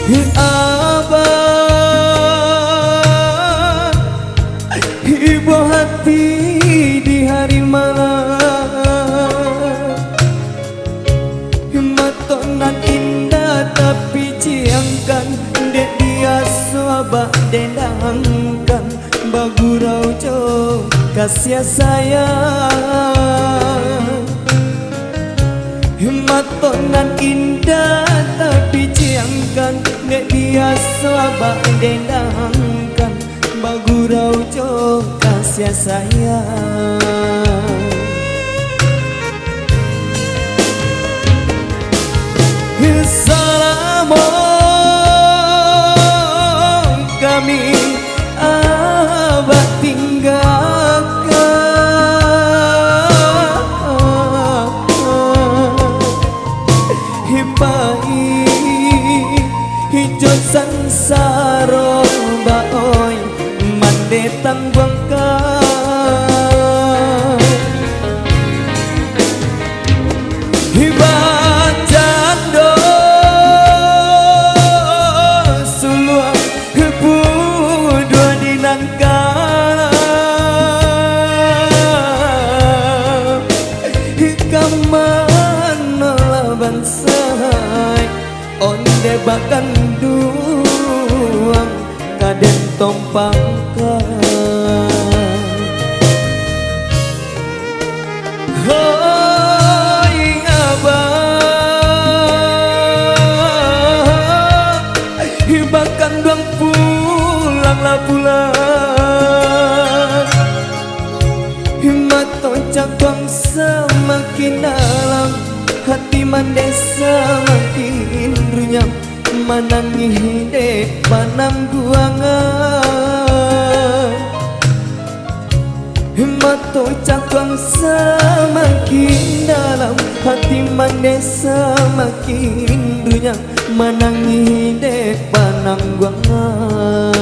Abah ibu hati di hari malam, matonan indah tapi ciangkan dek dia suabak dendangkan bagurau jo kasih sayang. Matonan indah tapi ciangkan dek dia suabak dendangkan bagurau jo kasih sayang. Salam kami abah tinggalkan, hibai hijau sansaro baoi mande tangguangkan, hibai jando suluang hebu dua dinangkan, hikaman laban say onde bakan duang kaden tompangkan. Hoi abah hibakan duang pulanglah pulang, himato cabang semakin dalam hati mandesa makin runyam manangi hidek panangguangan, himato cabang semakin dalam hati mandesa makin runyam manangi hidek panangguangan.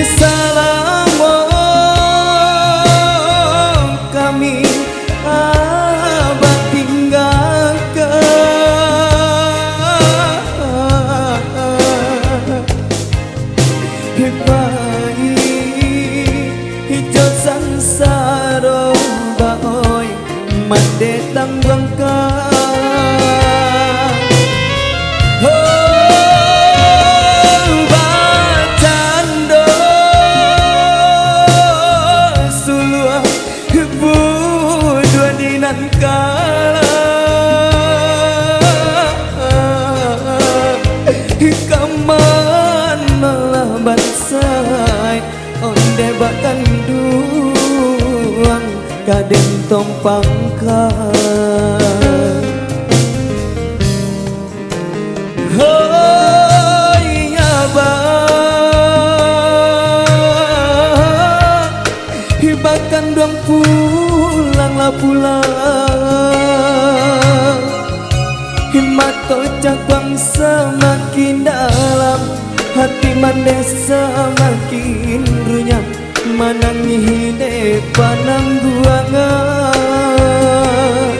Salam kami abah tinggalkan, hibai hijau sansaro baoi mande tangguangkan, hikaman laban say onde bakan duang kaden tompangkan. Hoi abah hibakan duang pulanglah pulang, himato cabang semakin dalam hati mandesa makin runyam manangi hidep panangguangan,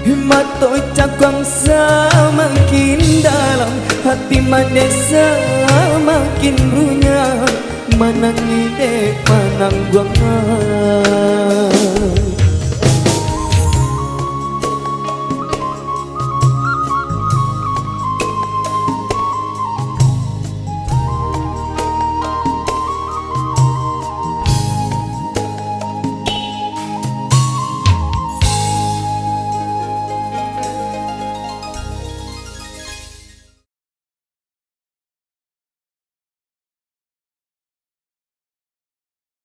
himato cabang semakin dalam hati mandesa makin runyam manangi hidep panangguangan.